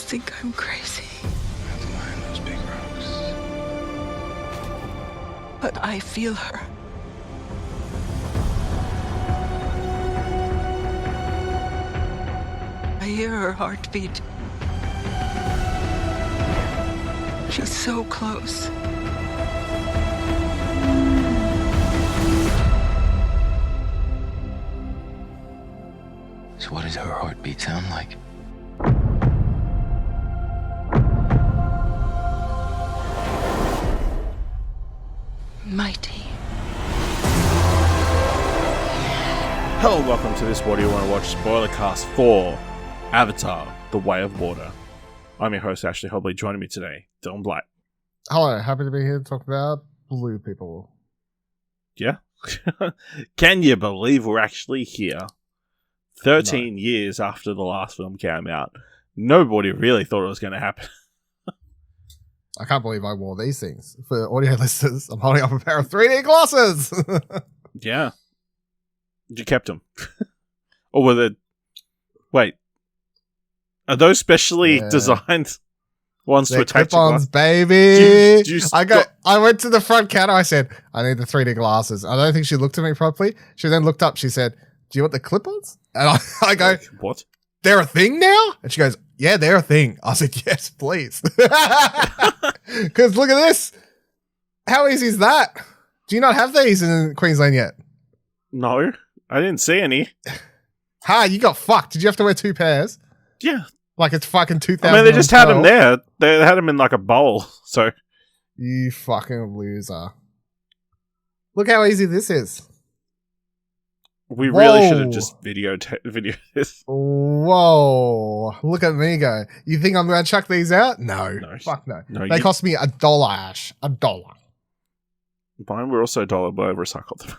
think I'm crazy. Not behind those big rocks. But I feel her. I hear her heartbeat. She's so close. So what does her heartbeat sound like? Mighty. Hello and welcome to this What Do You Want to Watch Spoilercast for Avatar, The Way of Water. I'm your host, Ashley Hobley. Joining me today, Dylan Black. Hello, happy to be here to talk about blue people. Yeah? Can you believe we're actually here? 13 years after the last film came out. Nobody really thought it was going to happen. I can't believe I wore these things. For audio listeners, I'm holding up a pair of 3D glasses. Yeah. You kept them. Or were they... Wait. Are those specially designed ones to attach clip-ons, baby. Do you I went to the front counter. I said, I need the 3D glasses. I don't think she looked at me properly. She then looked up. She said, do you want the clip-ons? And I go, what? They're a thing now? And she goes, yeah, they're a thing. I said, yes, please. Because look at this. How easy is that? Do you not have these in Queensland yet? No, I didn't see any. Ha, you got fucked. Did you have to wear two pairs? Yeah. Like it's fucking 2000. I mean, they just had them there. They had them in like a bowl, so. You fucking loser. Look how easy this is. We really should have just videoed this. Whoa. Look at me go. You think I'm going to chuck these out? No. Fuck no. They cost me $1, Ash. $1. Mine were also $1, but I recycled them.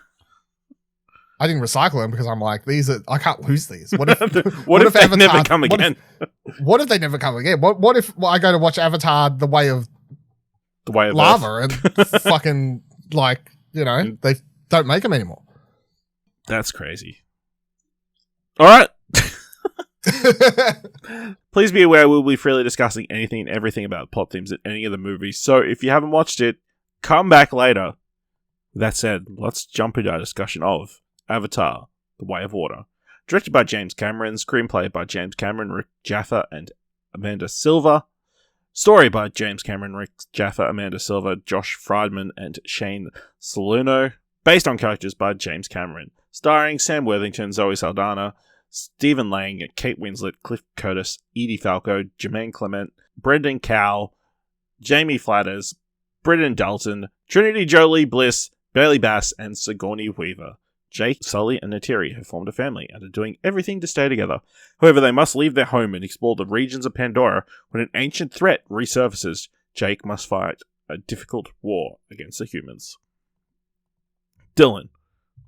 I didn't recycle them because I'm like, I can't lose these. What if, what if they never come again? What if they never come again? What if I go to watch Avatar The Way of Lava and fucking, like, you know, they don't make them anymore? That's crazy. All right. Please be aware we'll be freely discussing anything and everything about plot themes in any of the movies. So if you haven't watched it, come back later. That said, let's jump into our discussion of Avatar, The Way of Water. Directed by James Cameron, screenplay by James Cameron, Rick Jaffa, and Amanda Silver. Story by James Cameron, Rick Jaffa, Amanda Silver, Josh Friedman, and Shane Salerno. Based on characters by James Cameron. Starring Sam Worthington, Zoe Saldaña, Stephen Lang, Kate Winslet, Cliff Curtis, Edie Falco, Jemaine Clement, Brendan Cowell, Jamie Flatters, Brendan Dalton, Trinity Jolie, Bliss, Bailey Bass, and Sigourney Weaver. Jake, Sully, and Neytiri have formed a family and are doing everything to stay together. However, they must leave their home and explore the regions of Pandora when an ancient threat resurfaces. Jake must fight a difficult war against the humans. Dylan,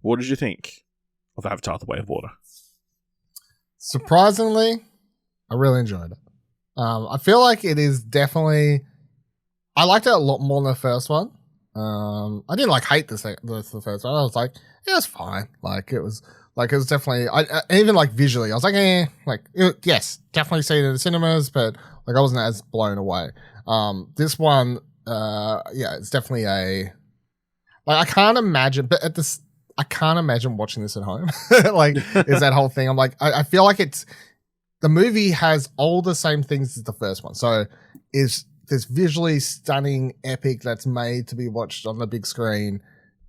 what did you think of Avatar: The Way of Water? Surprisingly, I really enjoyed it. I feel like it is definitely... I liked it a lot more than the first one. I didn't hate the first one. I was like, yeah, it's fine. It was definitely... even visually, I was like, yes, definitely see it in the cinemas, but I wasn't as blown away. This one, it's definitely a... I can't imagine, but I can't imagine watching this at home. Is that whole thing. I'm like, I feel like the movie has all the same things as the first one. So is this visually stunning epic that's made to be watched on the big screen.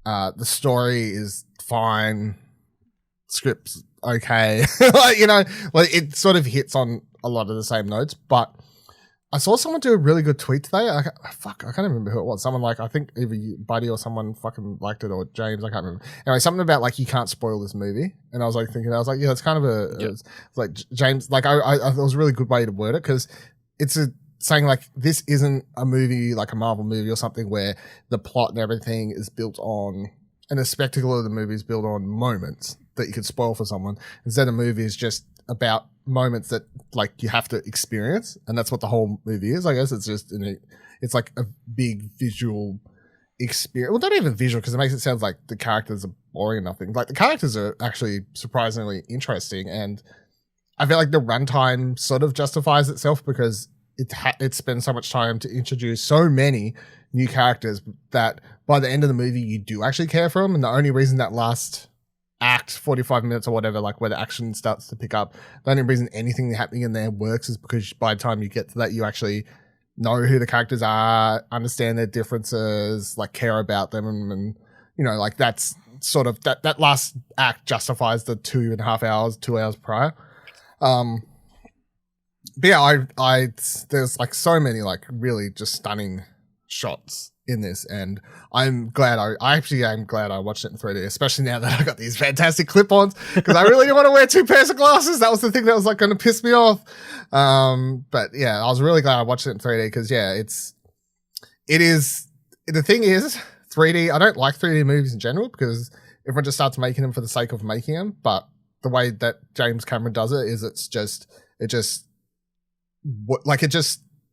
The story is fine. Script's okay. It sort of hits on a lot of the same notes, but I saw someone do a really good tweet today. I can't remember who it was. Someone I think either you, Buddy or someone fucking liked it, or James, I can't remember. Anyway, something about you can't spoil this movie. And I was yeah, it's kind of it's James, I it was a really good way to word it, because it's saying this isn't a movie like a Marvel movie or something where the plot and everything is built on, and the spectacle of the movie is built on moments that you could spoil for someone. Instead, a movie is just about moments that you have to experience, and that's what the whole movie is. I guess it's just it's like a big visual experience. Well, not even visual, because it makes it sound like the characters are boring and nothing. The characters are actually surprisingly interesting, and I feel like the runtime sort of justifies itself, because it spends so much time to introduce so many new characters that by the end of the movie you do actually care for them. And the only reason that last act 45 minutes or whatever, like where the action starts to pick up, the only reason anything happening in there works is because by the time you get to that, you actually know who the characters are, understand their differences, like care about them, and you know, like that's sort of that last act justifies the 2.5 hours, 2 hours prior. But yeah, I there's like so many like really just stunning shots in this, and I'm glad I actually am glad I watched it in 3D, especially now that I got these fantastic clip-ons, because I really didn't want to wear 2 pairs of glasses. That was the thing that was like going to piss me off. But yeah, I was really glad I watched it in 3D because yeah, the thing is 3D. I don't like 3D movies in general because everyone just starts making them for the sake of making them. But the way that James Cameron does it is it just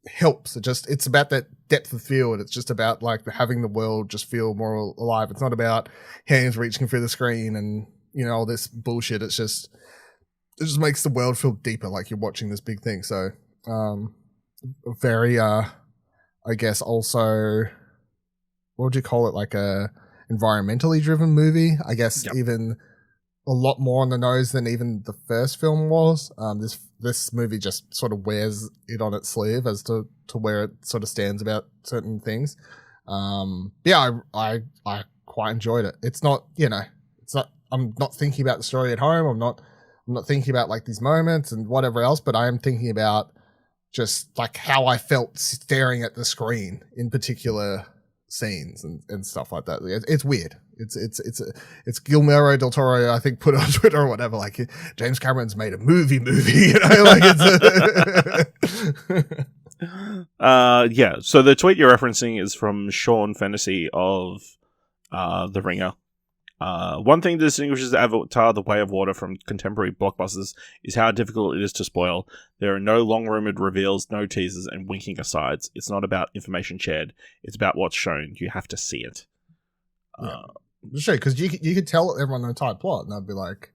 helps. It's about that depth of field. It's just about like having the world just feel more alive. It's not about hands reaching through the screen and, you know, all this bullshit. It just makes the world feel deeper, like you're watching this big thing. So, very, I guess also, what would you call it? Like a environmentally driven movie, I guess. Yep. Even a lot more on the nose than even the first film was. This movie just sort of wears it on its sleeve as to where it sort of stands about certain things. Yeah, I quite enjoyed it. It's not, you know, I'm not thinking about the story at home. I'm not thinking about like these moments and whatever else, but I am thinking about just like how I felt staring at the screen in particular scenes and stuff like that. It's weird. It's Guillermo del Toro, I think, put it on Twitter or whatever, like James Cameron's made a movie, you know, like it's yeah, so the tweet you're referencing is from Sean Fennessy of The Ringer. One thing that distinguishes Avatar: The Way of Water from contemporary blockbusters is how difficult it is to spoil. There are no long-rumored reveals, no teasers, and winking asides. It's not about information shared. It's about what's shown. You have to see it. Yeah. Sure, because you could tell everyone the entire plot, and they'd be like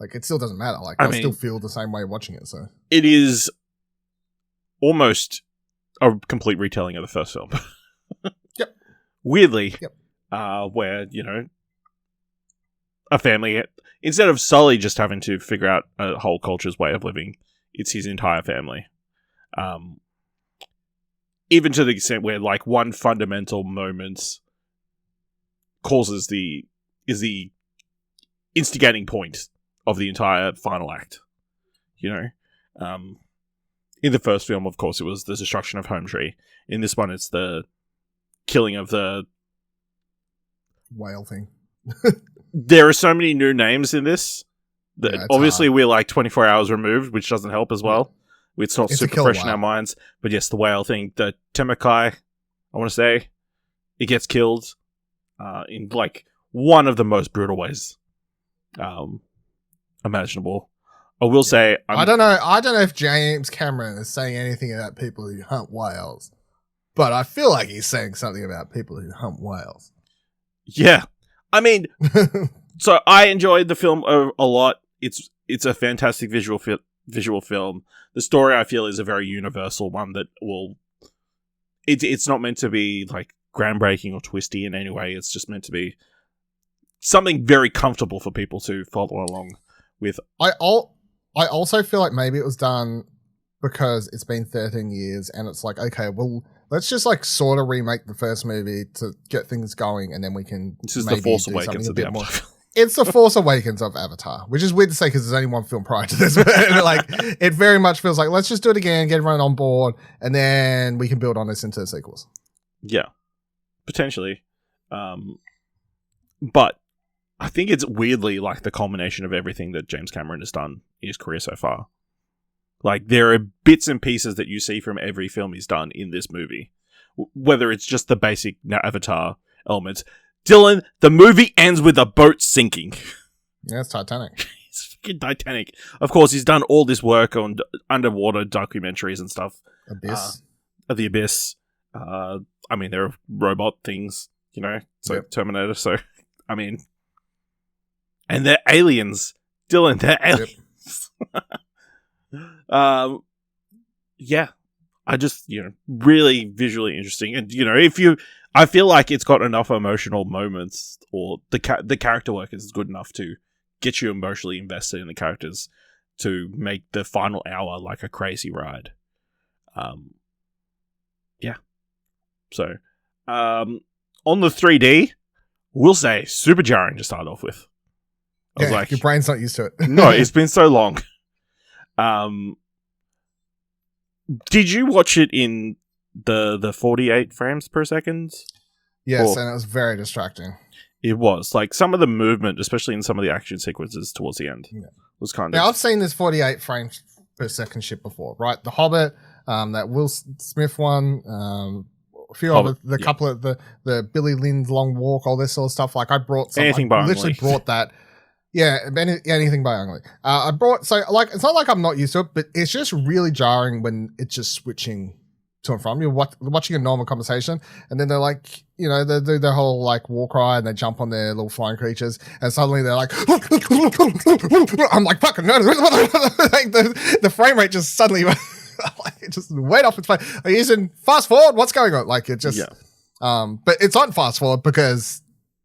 it still doesn't matter. Like they'll still feel the same way watching it. So it is almost a complete retelling of the first film. Yep. Weirdly. Yep. Where, you know, a family, instead of Sully just having to figure out a whole culture's way of living, it's his entire family. Even to the extent where like one fundamental moment is the instigating point of the entire final act. You know? In the first film, of course, it was the destruction of Home Tree. In this one, it's the killing of the whale thing. There are so many new names in this that obviously hard. We're like 24 hours removed, which doesn't help as well. It's not super fresh in our minds. But yes, the whale thing, the Temukai, I want to say, it gets killed in like one of the most brutal ways imaginable. I will say, I don't know if James Cameron is saying anything about people who hunt whales, but I feel like he's saying something about people who hunt whales. Yeah. I mean, so I enjoyed the film a lot. It's a fantastic visual film. The story, I feel, is a very universal one that will... It's not meant to be like groundbreaking or twisty in any way. It's just meant to be something very comfortable for people to follow along with. I also feel like maybe it was done because it's been 13 years and it's like, okay, well, let's just like sort of remake the first movie to get things going, and then we can. This is the Force Awakens of the more. It's the Force Awakens of Avatar, which is weird to say because there's only one film prior to this. But like, it very much feels like let's just do it again, get everyone on board, and then we can build on this into sequels. Yeah, potentially, but I think it's weirdly like the culmination of everything that James Cameron has done in his career so far. Like, there are bits and pieces that you see from every film he's done in this movie. Whether it's just the basic Avatar elements. Dylan, the movie ends with a boat sinking. Yeah, it's Titanic. It's fucking Titanic. Of course, he's done all this work on underwater documentaries and stuff. Abyss. The Abyss. I mean, there are robot things, you know, so Yep. Terminator, so, I mean... And they're aliens. Dylan, they're aliens. Yep. Yeah. I just, really visually interesting. And, I feel like it's got enough emotional moments, or the character work is good enough to get you emotionally invested in the characters to make the final hour like a crazy ride. Yeah. So, on the 3D, we'll say super jarring to start off with. I was like, your brain's not used to it. No, it's been so long. Did you watch it in the 48 frames per second? Yes, and it was very distracting. It was. Like, some of the movement, especially in some of the action sequences towards the end, was kind of... Now, I've seen this 48 frames per second shit before, right? The Hobbit, that Will Smith one, a few of the couple of the Billy Lynn's Long Walk, all this sort of stuff. Like, I brought some... Anything by literally brought that... Yeah, anything by Ang Lee. I brought... So, like, it's not like I'm not used to it, but it's just really jarring when it's just switching to and from. You're watching a normal conversation, and then they're like, they do their whole, like, war cry, and they jump on their little flying creatures, and suddenly they're like... I'm like, fucking... Like, the frame rate just suddenly... like, it just went off its face. Are you using fast forward? What's going on? Like, it just... Yeah. But it's not fast forward because...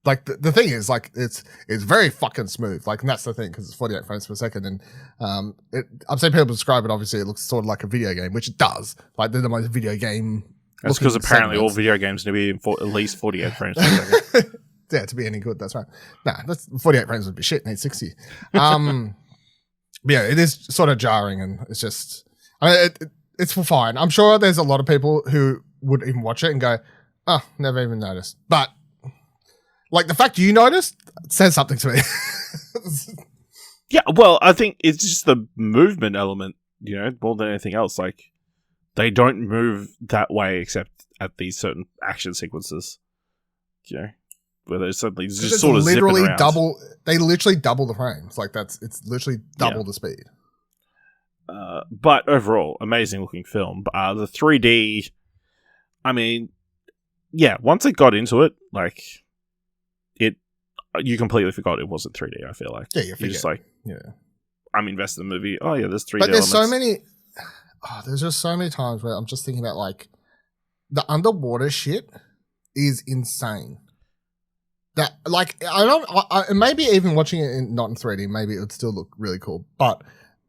Like, the thing is, like, it's very fucking smooth. Like, and that's the thing, because it's 48 frames per second. And I've seen people describe it, obviously, it looks sort of like a video game, which it does. Like, they're the most video game. That's because apparently all video games need to be in at least 48 frames per second. Yeah, to be any good, that's right. Nah, 48 frames would be shit, need 60. But yeah, it is sort of jarring, and it's just, it's fine. I'm sure there's a lot of people who would even watch it and go, oh, never even noticed. But, like, the fact you noticed says something to me. Yeah, well, I think it's just the movement element, more than anything else. Like, they don't move that way except at these certain action sequences. Where they suddenly just sort of literally zipping around. They literally double the frames. Like, it's literally double the speed. But overall, amazing looking film. The 3D, I mean, yeah, once it got into it, like... You completely forgot it wasn't 3D, I feel like. Yeah, you forget. You're just like, I'm invested in the movie. Oh, yeah, there's 3D But there's elements. there's just so many times where I'm just thinking about, like, the underwater shit is insane. That, like, maybe even watching it not in 3D, maybe it would still look really cool. But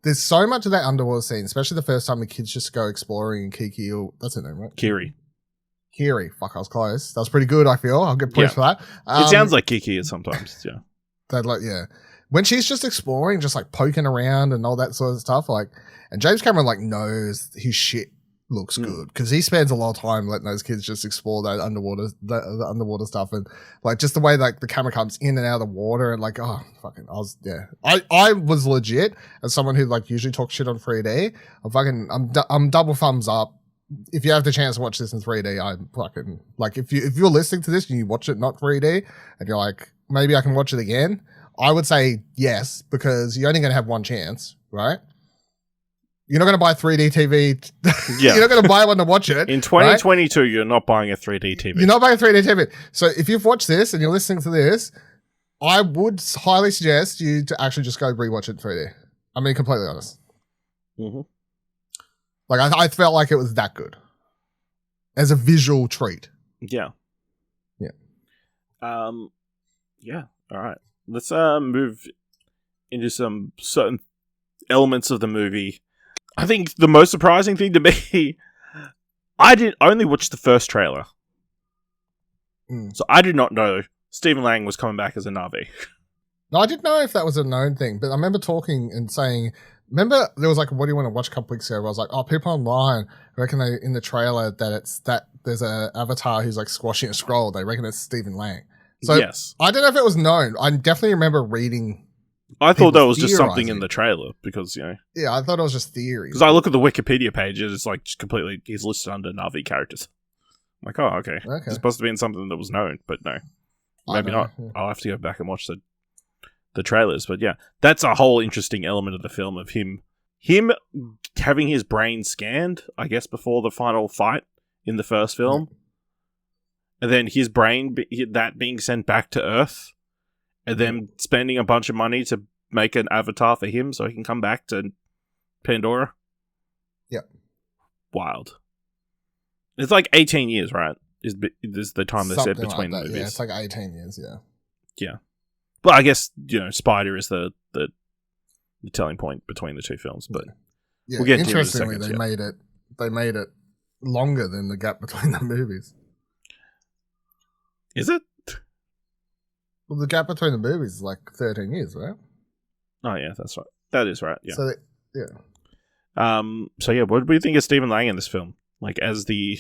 there's so much of that underwater scene, especially the first time the kids just go exploring in Kiki, or that's her name, right? Kiri. Fuck, I was close. That was pretty good, I feel. I'll get points for that. It sounds like Kiki sometimes, yeah. That, like, yeah. When she's just exploring, just, like, poking around and all that sort of stuff, like, and James Cameron, like, knows his shit looks good, because he spends a lot of time letting those kids just explore that the underwater stuff, and, like, just the way, like, the camera comes in and out of the water, and, like, oh, fucking, I was legit, as someone who, like, usually talks shit on 3D, I'm double thumbs up. If you have the chance to watch this in 3D, I'm fucking, like, if you're listening to this and you watch it not 3D and you're like, maybe I can watch it again, I would say yes, because you're only going to have one chance, right? You're not going to buy a 3D TV. Yeah. You're not going to buy one to watch it. In 2022, right? You're not buying a 3D TV. You're not buying a 3D TV. So if you've watched this and you're listening to this, I would highly suggest you to actually just go rewatch it in 3D. I mean, completely honest. Mm-hmm. Like, I felt like it was that good. As a visual treat. Yeah. Yeah. Yeah. All right. Let's move into some certain elements of the movie. I think the most surprising thing to me, I only watched the first trailer. So I did not know Stephen Lang was coming back as a Na'vi. No, I didn't know if that was a known thing, but I remember talking and saying... Remember, there was like, what do you want to watch a couple weeks ago? I was like, oh, people online reckon in the trailer that there's a avatar who's like squashing a scroll. They reckon it's Stephen Lang. So yes. I don't know if it was known. I definitely remember reading. I thought that was just something in the trailer because, Yeah, I thought it was just theory. Because I look at the Wikipedia page, it's like just completely, he's listed under Na'vi characters. I'm like, oh, okay. It's supposed to be in something that was known, but no. Maybe not. Yeah. I'll have to go back and watch the trailers, but yeah, that's a whole interesting element of the film of him having his brain scanned, I guess, before the final fight in the first film, and then his brain that being sent back to Earth, and then spending a bunch of money to make an avatar for him so he can come back to Pandora. Yep. Wild. It's like 18 years, right? Is the time they said Something between like the that. movies. Yeah, it's like 18 years, yeah. Yeah. But I guess, Spider is the telling point between the two films. But Yeah, we'll get to it in a interestingly, second, they made it longer than the gap between the movies. Is it? Well, the gap between the movies is like 13 years, right? Oh, yeah, that's right. That is right, yeah. So, yeah. What do you think of Stephen Lang in this film? Like, as the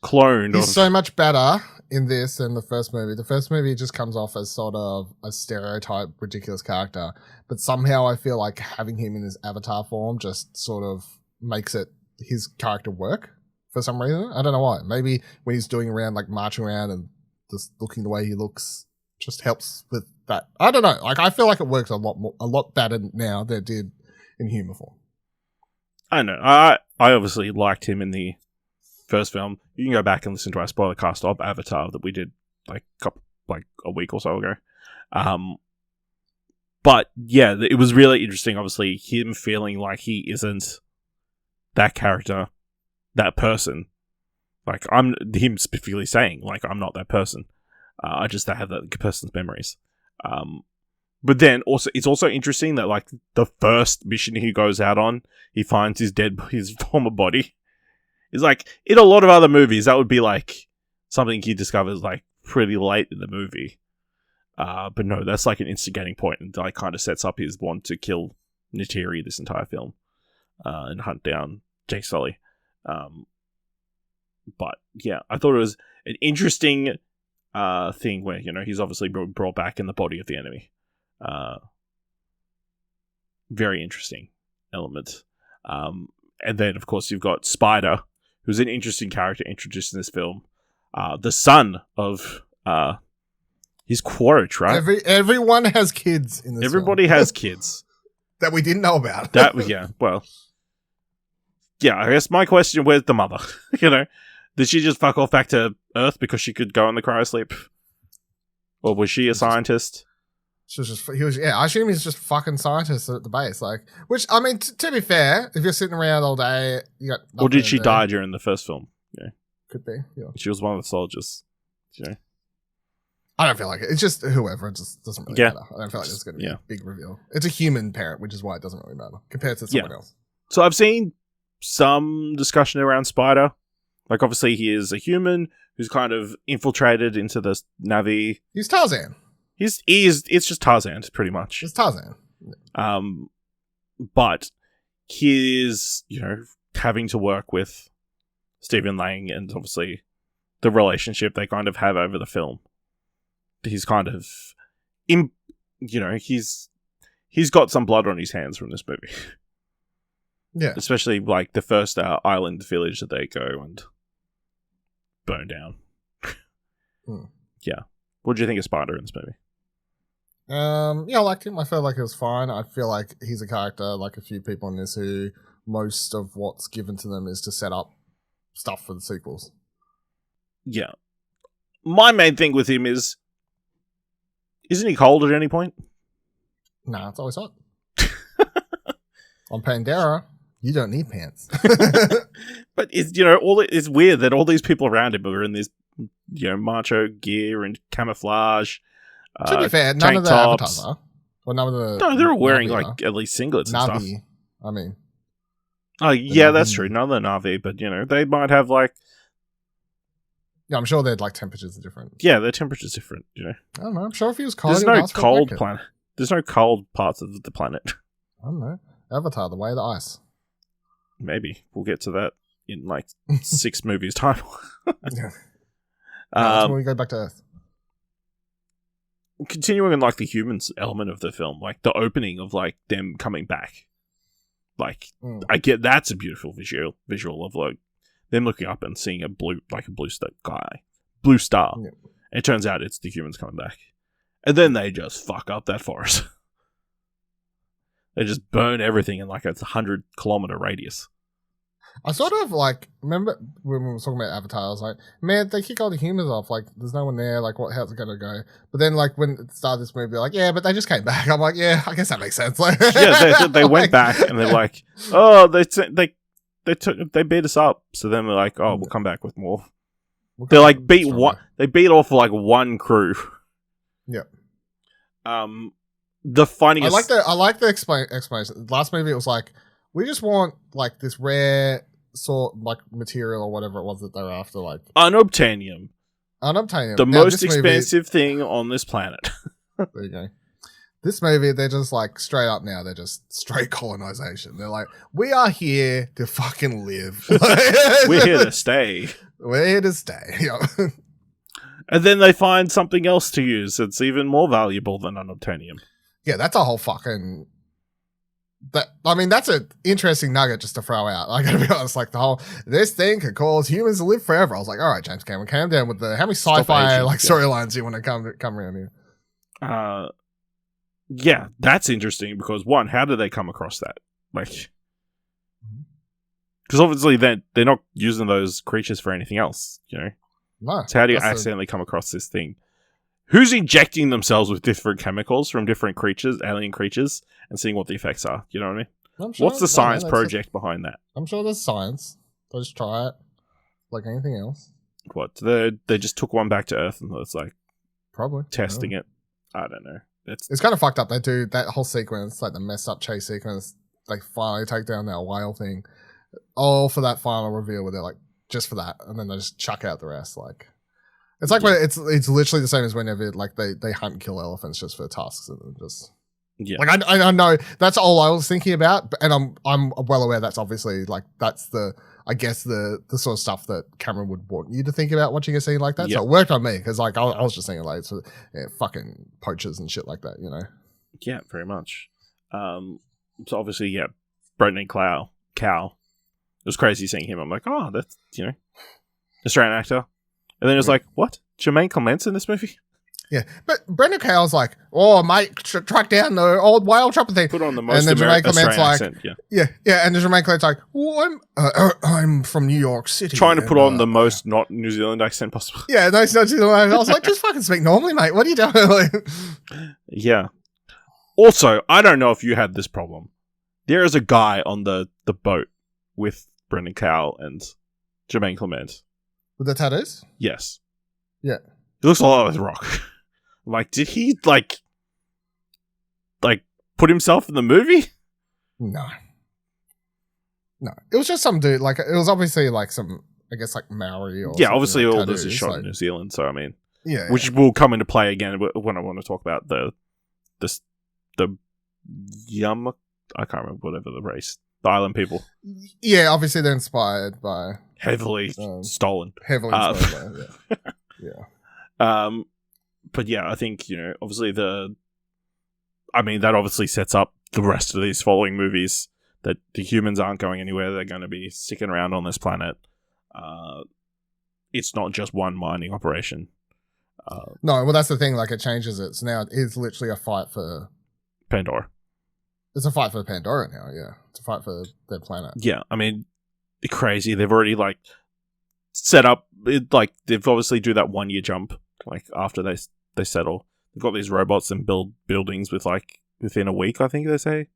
clone He's of... so much better in this than the first movie. The first movie just comes off as sort of a stereotype, ridiculous character. But somehow I feel like having him in his avatar form just sort of makes his character work for some reason. I don't know why. Maybe when he's doing around, like marching around and just looking the way he looks just helps with that. I don't know. Like, I feel like it works a lot better now than it did in humour form. I know. I obviously liked him in the first film. You can go back and listen to our spoiler cast of Avatar that we did like a week or so ago. But yeah, it was really interesting. Obviously, him feeling like he isn't that character, that person. Like, him specifically saying, like, I'm not that person. I just have that person's memories. But then also, it's also interesting that like the first mission he goes out on, he finds his former body. It's like in a lot of other movies, that would be like something he discovers like pretty late in the movie. But no, that's like an instigating point, and like kind of sets up his want to kill Neytiri this entire film, and hunt down Jake Sully. But yeah, I thought it was an interesting thing where, he's obviously brought back in the body of the enemy. Very interesting element. And then, of course, you've got Spider, who's an interesting character introduced in this film. The son of his Quaritch, right? Everyone has kids in this Everybody film. has kids. That we didn't know about. I guess my question, where's the mother? Did she just fuck off back to Earth because she could go in the cryosleep? Or was she a scientist? I assume he's just fucking scientist at the base. Like, which, I mean, to be fair, if you're sitting around all day, you got. Or did she die during the first film? Yeah. Could be, yeah. She was one of the soldiers. I don't feel like it. It's just whoever. It just doesn't really matter. I don't feel like there's going to be a big reveal. It's a human parent, which is why it doesn't really matter compared to someone else. So I've seen some discussion around Spider. Like, obviously, he is a human who's kind of infiltrated into the Na'vi. He's Tarzan. It's just Tarzan, pretty much. It's Tarzan. But he is, having to work with Stephen Lang, and obviously the relationship they kind of have over the film. He's kind of, he's got some blood on his hands from this movie. Yeah. Especially, like, the first island village that they go and burn down. Yeah. What do you think of Spider in this movie? I liked him. I felt like it was fine. I feel like he's a character, like a few people in this, who most of what's given to them is to set up stuff for the sequels. Yeah. My main thing with him is, isn't he cold at any point? Nah, it's always hot. On Pandora, you don't need pants. But it's weird that all these people around him are in this, macho gear and camouflage. To be fair, none of the avatars are. Well, none of the. No, they're all wearing at least singlets and stuff. Na'vi, I mean. Oh yeah, that's true. None of the Na'vi, but they might have like. Yeah, I'm sure their temperatures are different. Yeah, their temperatures different. I don't know. I'm sure if he was cold, there's no cold planet. There's no cold parts of the planet. I don't know. Avatar, the way of the ice. Maybe we'll get to that in like 6 movies time. Yeah. That's when we go back to Earth. Continuing on like the humans element of the film, like the opening of like them coming back, like I get that's a beautiful visual of like them looking up and seeing a blue star. Yeah. It turns out it's the humans coming back, and then they just fuck up that forest. They just burn everything in like a 100-kilometer radius. I sort of like remember when we were talking about Avatar. I was like, man, they kick all the humans off. Like, there's no one there. Like, how's it gonna go? But then, like, when it started this movie, they're like, yeah, but they just came back. I'm like, yeah, I guess that makes sense. Like, yeah, they went back and they're like, oh, they they beat us up. So then we're like, oh, we'll come back with more. They They beat off like one crew. Yep. The finding. I like the explanation. Last movie, it was like, we just want like this rare sort like material or whatever it was that they were after, like unobtainium. The most expensive thing on this planet. There you go. This movie, they're just like straight up now. They're just straight colonization. They're like, we are here to fucking live. We're here to stay. We're here to stay. Yeah. And then they find something else to use that's even more valuable than unobtainium. Yeah, that's a whole fucking. That's an interesting nugget just to throw out. I gotta be honest, like this thing could cause humans to live forever. I was like, all right, James Cameron, calm down with how many sci-fi storylines you want to come around here. Yeah, that's interesting because one, how did they come across that? Like, because obviously they're not using those creatures for anything else, you know. No. So how do you accidentally come across this thing? Who's injecting themselves with different chemicals from different creatures, alien creatures, and seeing what the effects are? You know what I mean? What's the science project behind that? I'm sure there's science. They'll just try it like anything else. What? They just took one back to Earth and it's like probably testing it. I don't know. It's kind of fucked up. They do that whole sequence, like the messed up chase sequence. They finally take down that whale thing, all for that final reveal where they're like, just for that, and then they just chuck out the rest. Like, it's like when it's literally the same as whenever like they hunt and kill elephants just for tasks and just like I know that's all I was thinking about, and I'm well aware that's obviously like that's the sort of stuff that Cameron would want you to think about watching a scene like that. So it worked on me because like I was just thinking like so, fucking poachers and shit like that, you know. Yeah, very much. So obviously, Brendan and Cowell. It was crazy seeing him. I'm like, oh, that's, Australian actor. And then it was like, what? Jemaine Clement's in this movie? Yeah. But Brendan Cowell's like, oh, mate, track down the old whale chopper thing. Put on the most Australian accent. Yeah. And then Jemaine Clement's like, oh, I'm from New York City. Trying to put on the most not New Zealand accent possible. Yeah, no, it's not New Zealand. I was like, just fucking speak normally, mate. What are you doing? Yeah. Also, I don't know if you had this problem. There is a guy on the boat with Brendan Cowell and Jemaine Clement. With the tattoos? Yes. Yeah. He looks a lot like Rock. I'm like, did he like put himself in the movie? No. It was just some dude. Like, it was obviously like some, I guess, like Maori or obviously like all tattoos, this is shot in New Zealand. So I mean, which will come into play again when I want to talk about the Yum. I can't remember whatever the race. The island people. Yeah, obviously they're inspired by heavily stolen. Heavily inspired by, yeah. But yeah, I think, obviously that obviously sets up the rest of these following movies that the humans aren't going anywhere. They're going to be sticking around on this planet. It's not just one mining operation. No, well, that's the thing. Like, it changes it. So now it's literally a fight for Pandora. It's a fight for Pandora now, yeah. It's a fight for their planet. Yeah, I mean, crazy. They've already, set up, they've obviously do that 1 year jump, after they settle. They've got these robots and build buildings within a week, I think they say.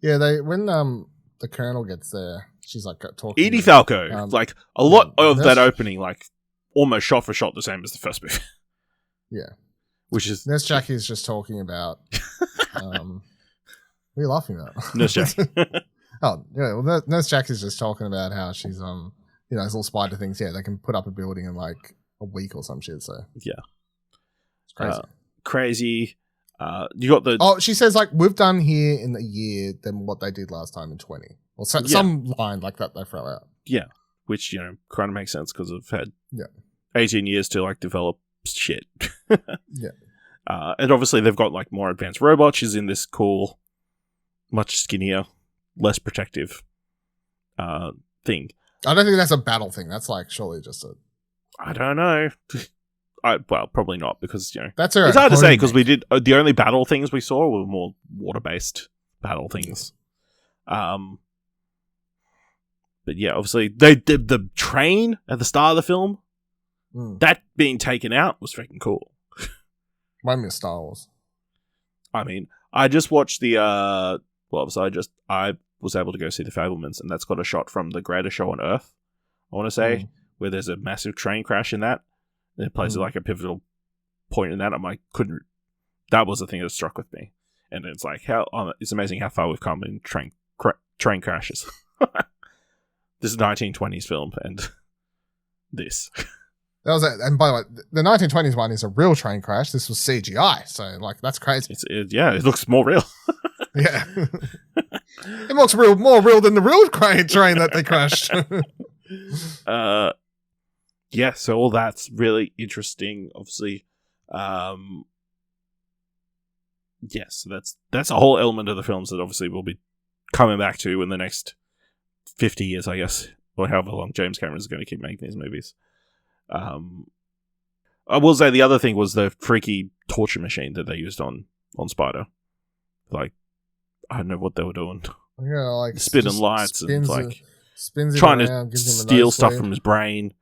Yeah, when the Colonel gets there, she's, talking. Edie Falco, a lot of that opening, almost shot for shot the same as the first movie. Yeah. Which is... Nurse Jackie's just talking about... what are you laughing at? Nurse Jackie. Oh, yeah. Well, Nurse Jackie's just talking about how she's, those little spider things. Yeah, they can put up a building in a week or some shit. So yeah, it's crazy. Crazy. You got the. Oh, she says we've done here in a year than what they did last time in 20, or some line like that they throw out. Yeah, which kind of makes sense because I've had 18 years to develop shit. Yeah. And obviously they've got more advanced robots. She's in this cool, much skinnier, less protective thing. I don't think that's a battle thing. That's surely just a... I don't know. Well, probably not because, that's her. It's hard to say because we did... the only battle things we saw were more water-based battle things. But yeah, obviously they did the train at the start of the film. That being taken out was freaking cool. Remind me of Star Wars. I mean, I just watched the... I was able to go see The Fabelmans, and that's got a shot from the greatest show on Earth, I want to say, where there's a massive train crash in that. And it plays like a pivotal point in that. I'm like, that was the thing that struck with me. And it's like, it's amazing how far we've come in train crashes. This is a 1920s film, and this. That was and by the way, the 1920s one is a real train crash. This was CGI, so like that's crazy. It looks more real. Yeah, it looks more real than the real train that they crashed. Yeah, so all that's really interesting. Obviously, yes, that's a whole element of the films that obviously we'll be coming back to in the next 50 years, I guess, or however long James Cameron is going to keep making these movies. I will say the other thing was the freaky torture machine that they used on Spider. Like, I don't know what they were doing. Yeah, like spinning lights and like spins trying around, to steal stuff from his brain.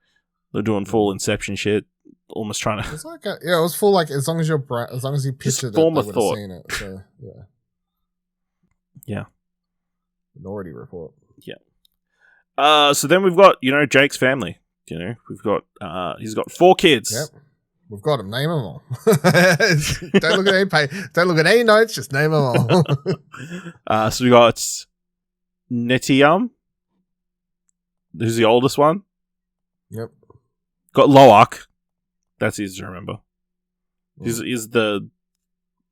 They're doing full Inception shit. Almost trying to. It's like it was full like as long as you pictured it, they would have seen it. So yeah. Yeah. Minority Report. Yeah. So then we've got Jake's family. We've got he's got 4 kids. Yep. We've got them. Name them all. Don't look at any Don't look at any notes. Just name them all. So we got Netium, who's the oldest one. Yep. Got Loak. That's easy to remember. He's the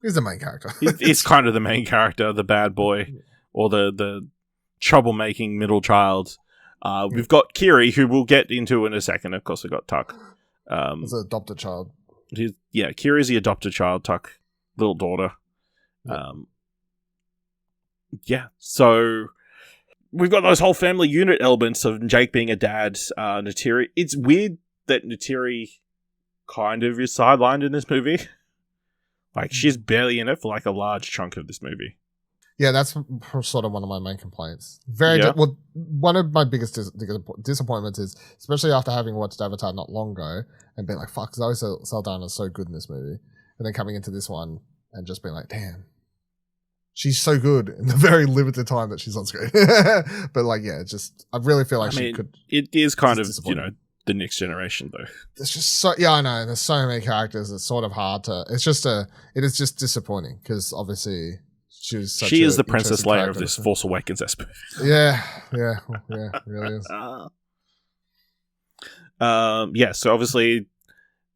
main character. He's kind of the main character, the bad boy, or the troublemaking middle child. We've got Kiri, who we'll get into in a second. Of course, we got Tuck. It's an adopted child. Kiri's the adopted child. Tuck, little daughter. So we've got those whole family unit elements of Jake being a dad. Neytiri. It's weird that Neytiri kind of is sidelined in this movie. Like, she's barely in it for like a large chunk of this movie. Yeah, that's sort of one of my main complaints. One of my biggest disappointments is, especially after having watched Avatar not long ago, and being like, fuck, Zoe Saldaña is so good in this movie. And then coming into this one and just being like, damn, she's so good in the very limited time that she's on screen. But like, yeah, I really feel like she could. It is kind of, the next generation though. It's just I know, there's so many characters, it's sort of hard to, it is just disappointing because obviously, she is the Princess Leia of this Force Awakens aspect. Yeah, really is. So obviously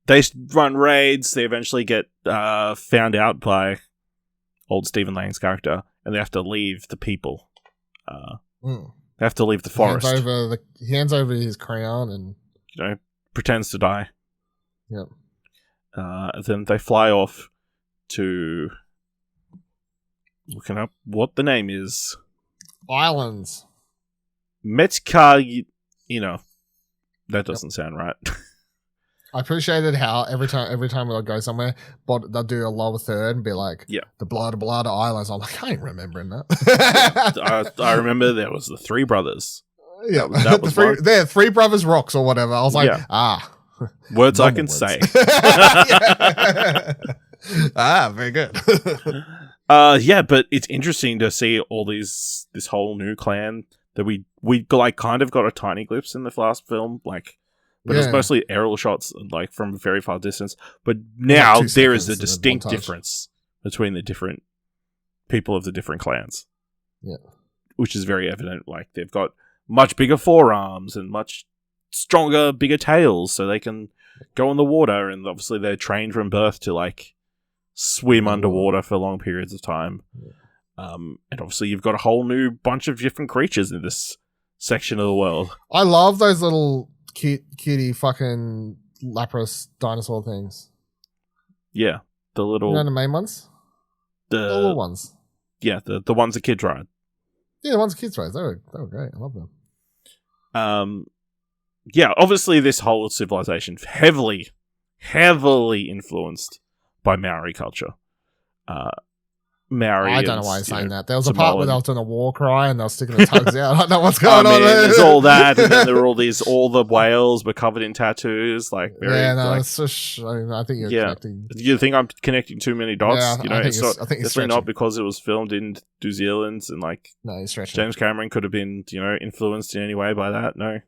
they run raids. They eventually get found out by old Stephen Lang's character, and they have to leave the people. They have to leave the forest. He hands over his crown and pretends to die. Yep. Then they fly off to. Looking up what the name is. Islands. Metka, that doesn't sound right. I appreciated how every time we'll go somewhere, but they'll do a lower third and be like, the Blada Islands. I'm like, I ain't remembering that. I remember there was the 3 brothers. Yeah, that was 3 brothers rocks or whatever. I was like, words I can say. Very good. But it's interesting to see all this whole new clan that we like kind of got a tiny glimpse in the last film, like, but it was mostly aerial shots, like from a very far distance. But now there is a distinct difference between the different people of the different clans. Yeah, which is very evident. Like, they've got much bigger forearms and much stronger, bigger tails, so they can go in the water. And obviously, they're trained from birth to like swim underwater for long periods of time. And obviously you've got a whole new bunch of different creatures in this section of the world. I love those little cutie fucking Lapras dinosaur things. Yeah, the little... the main ones? The little ones. Yeah, the ones the kids ride. Yeah, the ones the kids ride. They were great. I love them. Obviously this whole civilization heavily influenced by Maori culture. Maori. I don't know and, why he's saying know, that. There was a part where they were doing a war cry and they were sticking the tugs out. I don't know what's going on there. There's all that, and then there were all the whales were covered in tattoos. Like, it's just, I think you're connecting. You think I'm connecting too many dots? Yeah, I think it's definitely not stretching. because it was filmed in New Zealand and like No, you're stretching. James Cameron could have been, influenced in any way by that. No,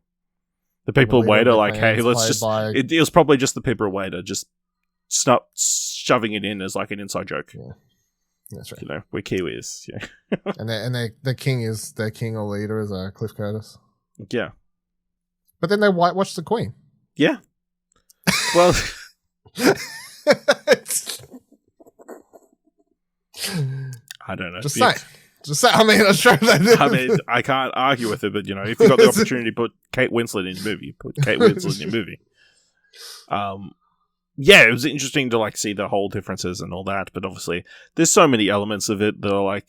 the people of Wade are like, hey, let's just. It was probably just the people of Wade just shoving it in as like an inside joke. Yeah. That's right. We're Kiwis. Yeah. and their king or leader is Cliff Curtis. Yeah. But then they whitewashed the Queen. Yeah. Well, I don't know. Just say. I mean, I'm sure they did. I mean, I can't argue with it, but if you got the opportunity to put Kate Winslet in your movie, put Kate Winslet in your movie. Yeah, it was interesting to see the whole differences and all that, but obviously there's so many elements of it that are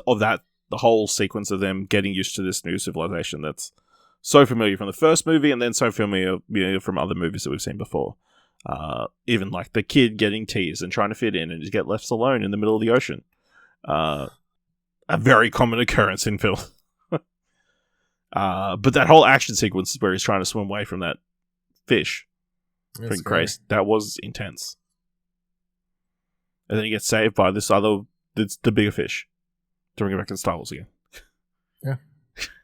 the whole sequence of them getting used to this new civilization that's so familiar from the first movie and then so familiar from other movies that we've seen before. Even the kid getting teased and trying to fit in and just get left alone in the middle of the ocean. A very common occurrence in film. But that whole action sequence where he's trying to swim away from that fish. Christ, that was intense. And then he gets saved by the bigger fish. To bring it back to Star Wars again. Yeah.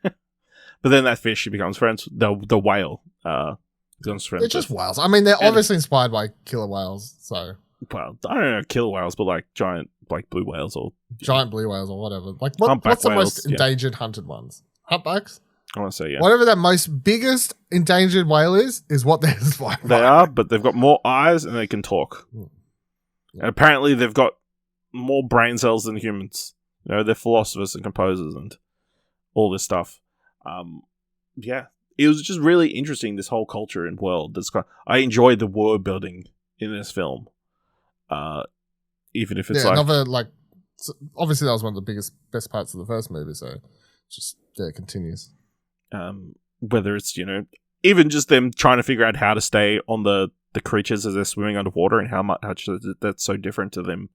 But then that fish, he becomes friends. The whale becomes friends. It's just whales. I mean, they're obviously inspired by killer whales, so. Well, I don't know, killer whales, but giant blue whales or giant blue whales or whatever. What's the most endangered hunted ones? Humpbacks? I want to say, yeah. Whatever that most biggest endangered whale is what they're inspired by. They are, but they've got more eyes and they can talk. Yeah. And apparently they've got more brain cells than humans. They're philosophers and composers and all this stuff. Yeah. It was just really interesting, this whole culture and world. I enjoyed the world building in this film. Even if it's obviously that was one of the best parts of the first movie, so it continues. Whether it's even just them trying to figure out how to stay on the creatures as they're swimming underwater and how much that's so different to them,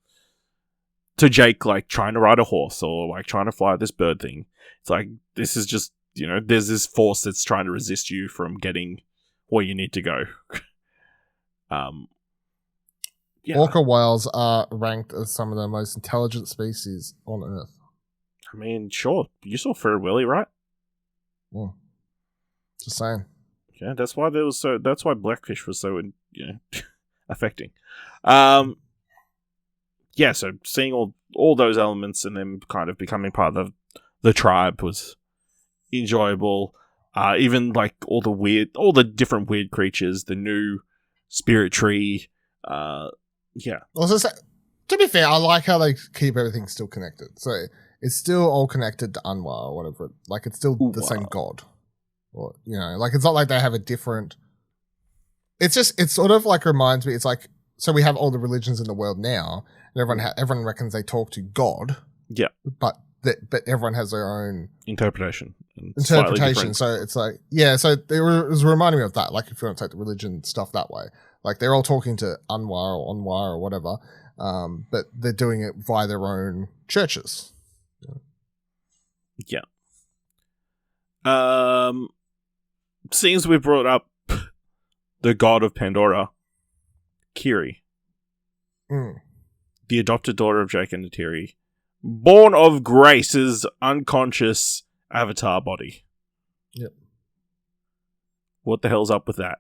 to Jake trying to ride a horse or trying to fly this bird thing. It's this is just there's this force that's trying to resist you from getting where you need to go. Yeah. Orca whales are ranked as some of the most intelligent species on Earth. I mean, sure, you saw Free Willy, right? Just saying. Yeah, that's why that's why Blackfish was so affecting. Yeah, so seeing all those elements and them kind of becoming part of the tribe was enjoyable. Even all the different weird creatures, the new spirit tree. Yeah. Also, to be fair, I like how they keep everything still connected. So it's still all connected to Anwar or whatever. It's still the same god. Or, it's not like they have a different... It's sort of reminds me, it's so we have all the religions in the world now, and everyone reckons they talk to God. Yeah. But everyone has their own... Interpretation. So it's so it was reminding me of that, if you want to take the religion stuff that way. They're all talking to Anwar or Anwar or whatever, but they're doing it via their own churches. Yeah. Seeing as we brought up the god of Pandora, Kiri, the adopted daughter of Jake and Natiri, born of Grace's unconscious avatar body. Yep. What the hell's up with that?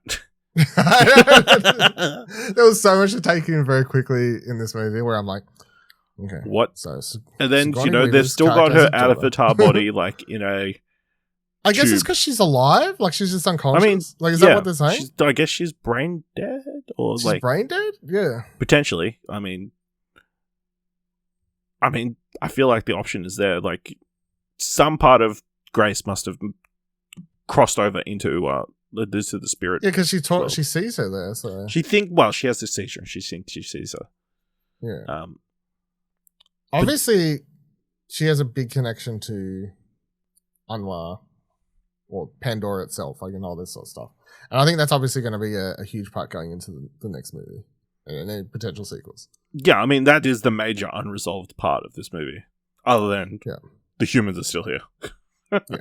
There was so much to take in very quickly in this movie where I'm like, okay. What? So, and then, they've still got her avatar body in a I guess it's because she's alive? She's just unconscious? I mean, is that what they're saying? I guess she's brain dead? Or she's brain dead? Yeah. Potentially. I mean, I feel like the option is there. Some part of Grace must have crossed over into the spirit. Yeah, because she sees her there, so... she has this seizure and she thinks she sees her. Yeah. Obviously, she has a big connection to Anwar, or Pandora itself, and all this sort of stuff. And I think that's obviously going to be a huge part going into the next movie. and any potential sequels. Yeah, I mean, that is the major unresolved part of this movie. Other than the humans are still here. Yeah.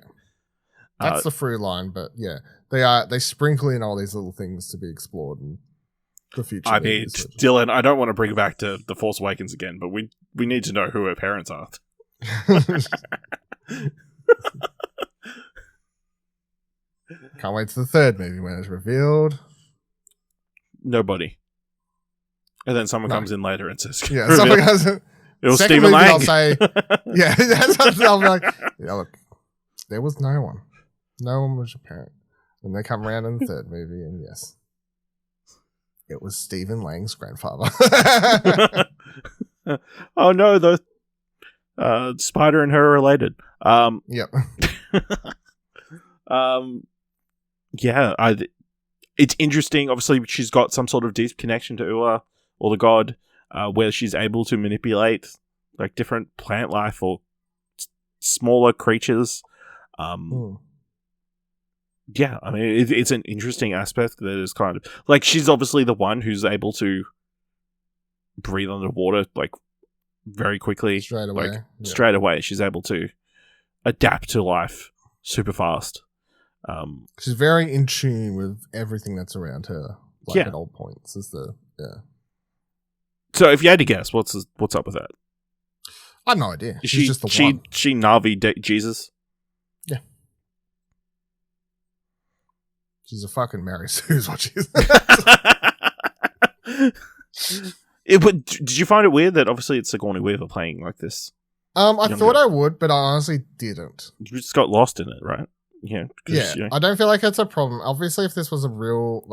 That's the through line, but yeah, they sprinkle in all these little things to be explored in the future. I mean, Dylan, I don't want to bring it back to The Force Awakens again, but we need to know who her parents are. Can't wait to the third movie when it's revealed. Nobody. And then someone comes in later and says, "Yeah, someone comes in." It was Second Stephen movie, Lang. I'll say, "Yeah, that's what I'll be like." Yeah, look, there was no one. No one was your parent. And they come around in the third movie, and yes, it was Stephen Lang's grandfather. Oh no, the Spider and her are related. Yep. Yeah, it's interesting. Obviously, she's got some sort of deep connection to Ua, or the god, where she's able to manipulate like different plant life or smaller creatures. Yeah, I mean, it's an interesting aspect that is kind of like she's obviously the one who's able to breathe underwater like very quickly, straight away. Like straight away, she's able to adapt to life super fast. She's very in tune with everything that's around her. Like at all points, is the So, if you had to guess, what's up with that? I have no idea. She's just the one. She Navi Jesus. Yeah. She's a fucking Mary Sue's what she is. Did you find it weird that obviously it's Sigourney Weaver playing like this? I thought I would, but I honestly didn't. You just got lost in it, right? Yeah. Yeah, I don't feel like it's a problem. Obviously, if this was a real.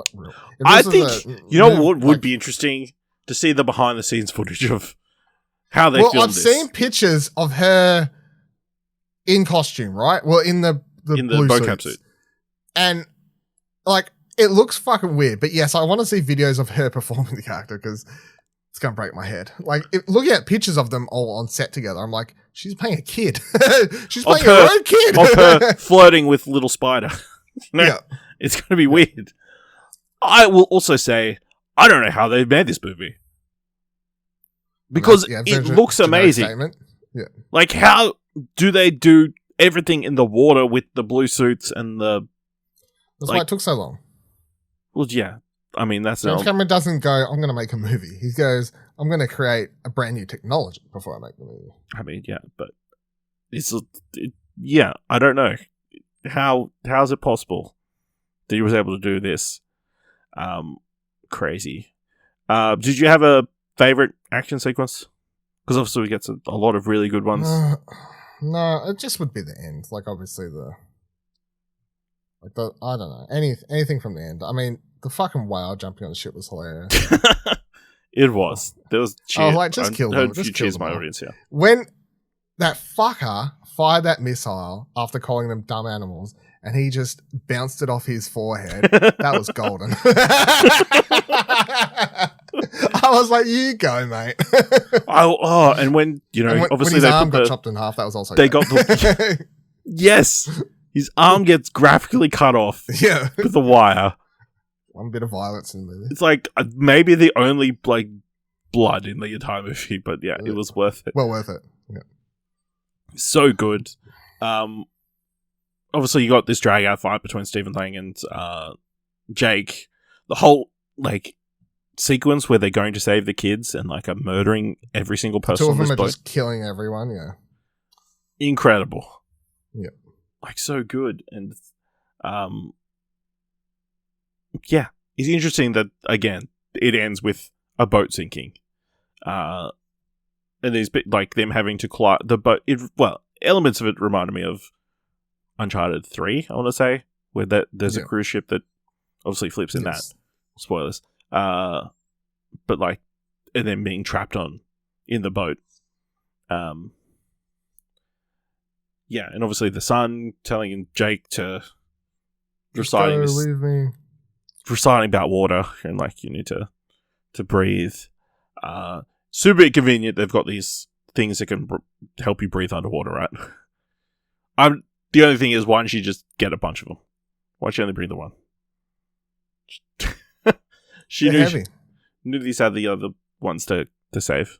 I think, what would be interesting to see the behind the scenes footage of how they filmed I've this. seen pictures of her in costume, right? Well, in the blue mocap suits. suit. And, like, it looks fucking weird. But yes, I want to see videos of her performing the character because it's going to break my head. Like, looking at pictures of them all on set together, I'm like, she's playing a kid. She's playing her own kid. Of her flirting with little Spider. It's going to be weird. I will also say, I don't know how they made this movie. Because it looks amazing. Yeah. Like, how do they do everything in the water with the blue suits and the... That's why it took so long. Well, yeah. I mean, that's... James Cameron doesn't go, I'm going to make a movie. He goes, I'm going to create a brand new technology before I make the movie. I mean, yeah, but... Yeah, I don't know. How is it possible that he was able to do this? Crazy. Did you have a favorite action sequence? Because obviously we get a lot of really good ones. No, it just would be the end. Like, obviously I don't know. Anything from the end. I mean, the fucking whale jumping on the ship was hilarious. It was. There was cheers. I was like, just kill them. I heard a few Just kill cheers them my all. audience here. When that fucker fired that missile after calling them dumb animals, and he just bounced it off his forehead, that was golden. I was like, you go, mate. And when, obviously when his they arm got got chopped in half, that was also they great. got the... Yes! His arm gets graphically cut off Yeah. with a wire. One bit of violence in the movie. It's like maybe the only blood in the entire movie, but yeah, it was worth it. Well worth it. Yeah. So good. Obviously, you got this drag out fight between Stephen Lang and Jake. The whole sequence where they're going to save the kids and are murdering every single person. Two of on them this are boat. just killing everyone. Yeah. Incredible. Yeah. So good. And yeah, it's interesting that again it ends with a boat sinking. And there's them having to collide the boat. Elements of it reminded me of Uncharted 3, I want to say, where there's a cruise ship that obviously flips in that. Spoilers. And then being trapped in the boat. Yeah, and obviously the son telling Jake to reciting about water and you need to breathe. Super convenient. They've got these things that can help you breathe underwater, right? The only thing is, why don't you just get a bunch of them? Why don't you only bring the one? They're heavy. Knew these had the other ones to save.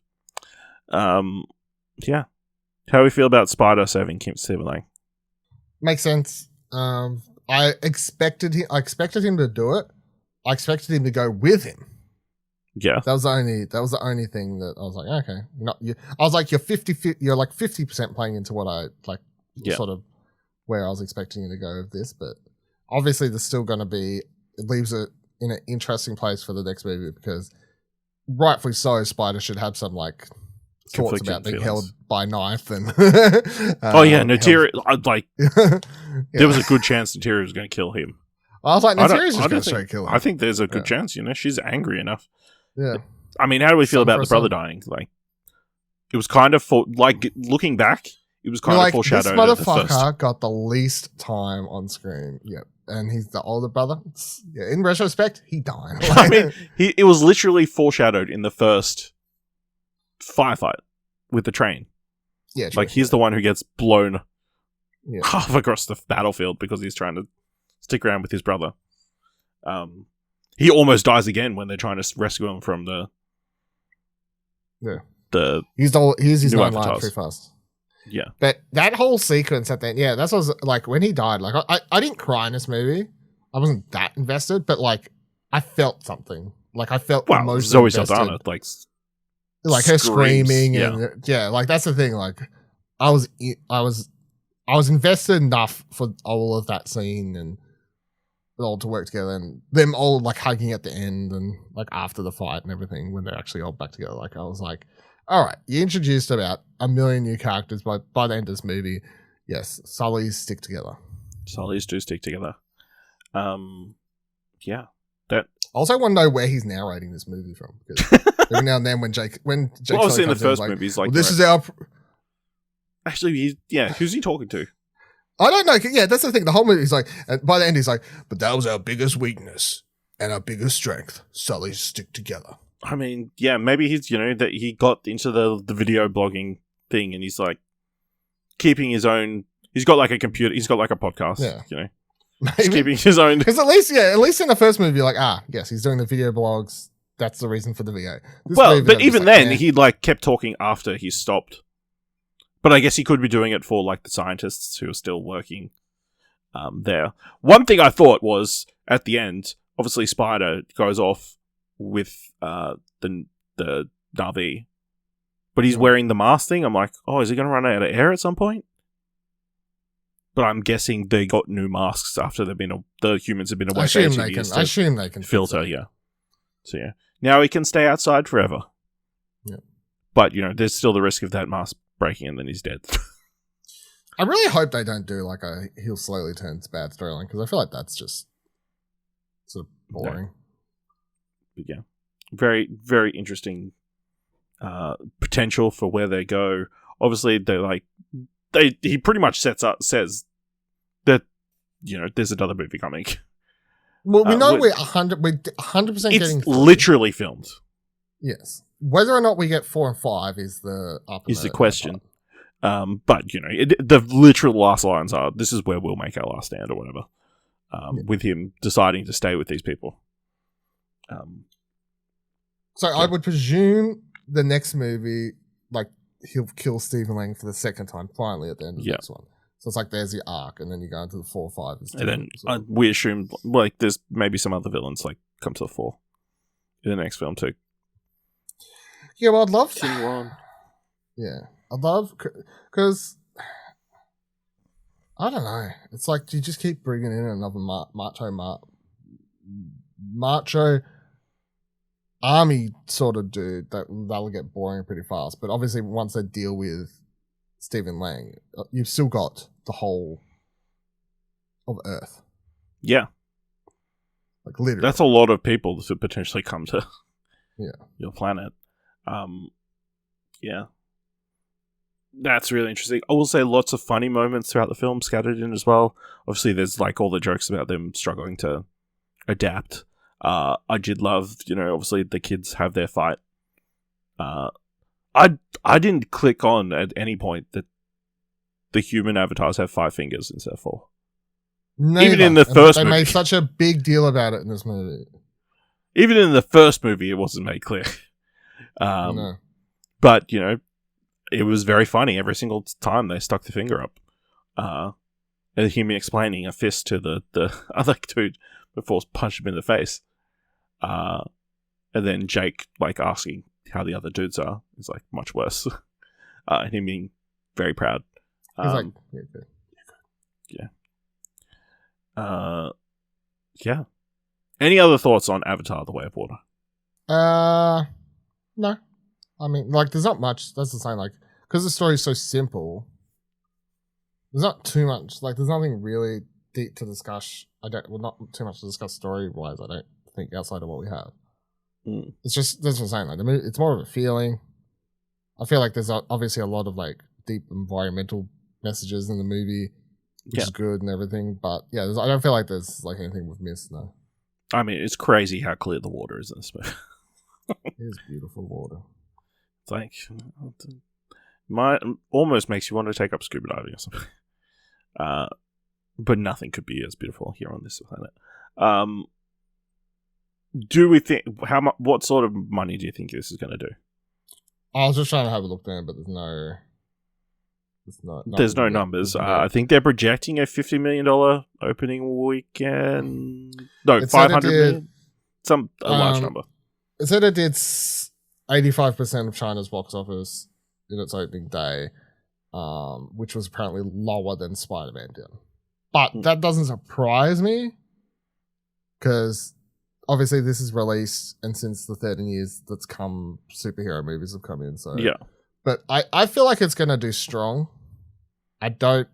Yeah. How do we feel about Spider saving Stephen Lang? Makes sense. I expected him to do it. I expected him to go with him. Yeah. That was the only thing that I was like, okay. I was like, you're like 50% playing into what I like, sort of where I was expecting you to go with this, but obviously there's still going to be, it leaves it in an interesting place for the next movie because rightfully so, Spider should have some like thoughts about being held by knife and Neytiri, there was a good chance Neytiri was going to kill him. I was like, Neytiri's just going to straight kill him. I think there's a good chance, she's angry enough. Yeah. I mean, how do we feel about the brother dying? Like, it was kind of looking back, it was kind of foreshadowed. This motherfucker got the least time on screen. Yep. And he's the older brother. Yeah, in retrospect, he died. I mean, it was literally foreshadowed in the first firefight with the train. Yeah, true. Like, he's the one who gets blown half across the battlefield because he's trying to stick around with his brother. He almost dies again when they're trying to rescue him from the he's his own life avatars. pretty fast. Yeah. But that whole sequence at the end, that's what I was like, when he died, like I didn't cry in this movie. I wasn't that invested, but like I felt something. Like I felt emotionally Zoe invested. Saldana, like her screaming and like that's the thing. Like I was invested enough for all of that scene and all to work together and them all like hugging at the end and like after the fight and everything when they're actually all back together. Like I was like, all right, you introduced about 1 million new characters by the end of this movie. Yes, Sullys stick together. Sullys do stick together. Yeah. I also want to know where he's narrating this movie from. Because every now and then when Jake obviously in the first movie, he's like, well, this is our... Actually, who's he talking to? I don't know. Yeah, that's the thing. The whole movie is like, and by the end, he's like, but that was our biggest weakness and our biggest strength. Sullys stick together. I mean, yeah, maybe he's, that he got into the video blogging thing and he's like keeping his own, he's got like a computer, he's got like a podcast, He's keeping his own. Because at least in the first movie, you're like, yes, he's doing the video blogs. That's the reason for the video. But even then, he like kept talking after he stopped. But I guess he could be doing it for like the scientists who are still working there. One thing I thought was at the end, obviously Spider goes off with the Navi, but he's wearing the mask thing. I'm like, is he going to run out of air at some point? But I'm guessing they got new masks after the humans have been away for 80 years. I assume they can filter, So now he can stay outside forever. Yeah, but there's still the risk of that mask breaking and then he's dead. I really hope they don't do like he'll slowly turn to bad storyline because I feel like that's just sort of boring. But yeah, very, very interesting potential for where they go. Obviously, he pretty much says that there's another movie coming. Well, we know we're 100% getting. It's literally filmed. Yes, whether or not we get 4 and 5 is the question. But the literal last lines are, "This is where we'll make our last stand" or whatever. With him deciding to stay with these people. So I would presume the next movie, like he'll kill Stephen Lang for the second time, finally at the end of this one. So it's like there's the arc, and then you go into the 4 or 5. And then we assume like there's maybe some other villains like come to the fore in the next film too. Yeah, well, I'd love to. Continue on. Yeah, I'd love because I don't know. It's like, do you just keep bringing in another macho army sort of dude that'll get boring pretty fast. But obviously, once they deal with Stephen Lang, you've still got the whole of Earth. Yeah, like literally, that's a lot of people to potentially come to your planet. Yeah, that's really interesting. I will say lots of funny moments throughout the film scattered in as well. Obviously, there's like all the jokes about them struggling to adapt. I did love, obviously the kids have their fight. I didn't click on at any point that the human avatars have 5 fingers instead of 4. Neither. Even in the first movie. They made such a big deal about it in this movie. Even in the first movie, it wasn't made clear. No. But, it was very funny every single time they stuck the finger up. And him explaining a fist to the other dude before punching him in the face. And then Jake, asking how the other dudes are is, much worse. And him being very proud. He's like, yeah. Yeah. Any other thoughts on Avatar: The Way of Water? No. I mean, there's not much. That's the same. Because the story's so simple, there's not too much. There's nothing really deep to discuss. Not too much to discuss story-wise, I don't think, outside of what we have. Mm. It's just, that's what I'm saying. The movie, it's more of a feeling. I feel like there's obviously a lot of, deep environmental messages in the movie, which is good and everything. But, yeah, I don't feel like there's, anything we've missed, no. I mean, it's crazy how clear the water is in this movie. It is beautiful water. It's almost makes you want to take up scuba diving or something. But nothing could be as beautiful here on this planet. Do we think what sort of money do you think this is going to do? I was just trying to have a look there, but there's no numbers. I think they're projecting a $50 million opening weekend. No, 500 million. A large number. It said it did 85% of China's box office in its opening day, which was apparently lower than Spider-Man did. But that doesn't surprise me, because obviously this is released, and since the 13 years that's come, superhero movies have come in. So yeah. But I feel like it's going to do strong. I don't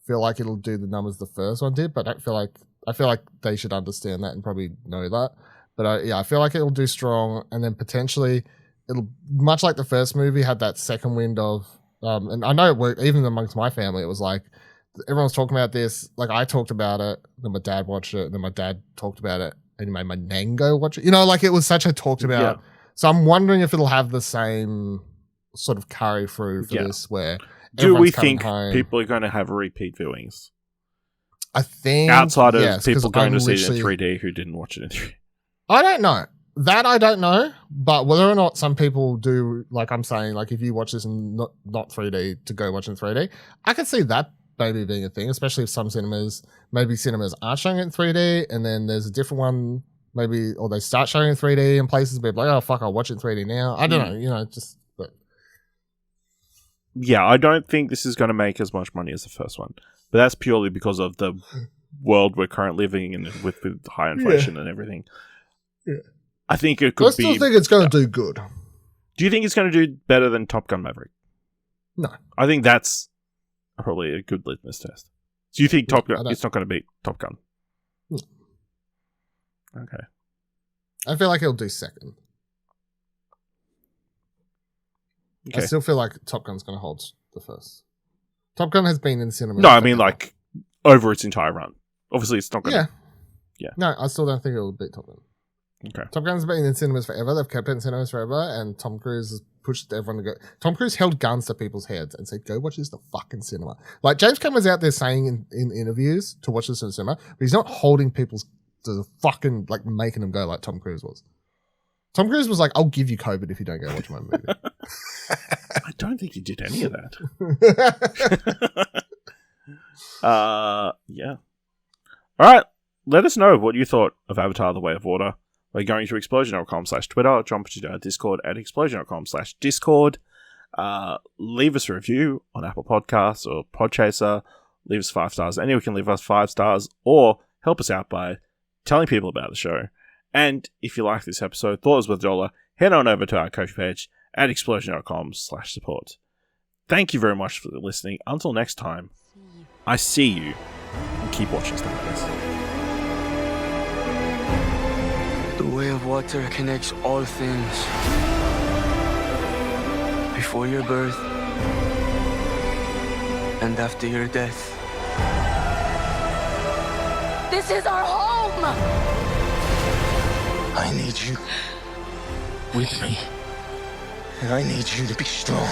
feel like it'll do the numbers the first one did, but I feel like they should understand that and probably know that. But I feel like it'll do strong, and then potentially it'll, much like the first movie, had that second wind of, and I know it worked, even amongst my family, it was everyone's talking about this, I talked about it, then my dad watched it, and then my dad talked about it, and he made my nan go watch it. It was such a talked about. Yeah. So I'm wondering if it'll have the same sort of carry through for this, where do we think people are going to have repeat viewings? I think outside of people going to see it in 3D who didn't watch it in 3D. I don't know. That I don't know, but whether or not some people do, I'm saying, if you watch this in not 3D to go watch in 3D, I could see that maybe being a thing, especially if some cinemas aren't showing it in 3D, and then there's a different one, maybe, or they start showing it in 3D in places, and people oh fuck, I'll watch it in 3D now. I don't know, but. Yeah, I don't think this is going to make as much money as the first one, but that's purely because of the world we're currently living in with high inflation and everything. Yeah. I think it could be. I still think it's going to do good. Do you think it's going to do better than Top Gun Maverick? No. I think that's probably a good litmus test. So you think Top Gun, it's not going to beat Top Gun? No. Okay. I feel like it'll do second. Okay. I still feel like Top Gun's going to hold the first. Top Gun has been in cinema. No, I mean over its entire run. Obviously, it's not going to. Yeah. No, I still don't think it'll beat Top Gun. Okay. Top Gun's been in cinemas forever. They've kept it in cinemas forever, and Tom Cruise has pushed everyone to go. Tom Cruise held guns to people's heads and said, "Go watch this in the fucking cinema." James Cameron's out there saying in interviews to watch this in the cinema, but he's not holding people's to the fucking making them go like Tom Cruise was. Tom Cruise was like, "I'll give you COVID if you don't go watch my movie." I don't think he did any of that. Yeah. All right. Let us know what you thought of Avatar: The Way of Water by going to explosion.com/Twitter, jump to our Discord at explosion.com/Discord. Leave us a review on Apple Podcasts or Podchaser. Leave us 5 stars. Anyone can leave us 5 stars, or help us out by telling people about the show. And if you like this episode, thought it was worth $1, head on over to our Ko-fi page at explosion.com/support. Thank you very much for listening. Until next time, I see you, and keep watching stuff like this. The way of water connects all things. Before your birth and after your death. This is our home! I need you with me. And I need you to be strong.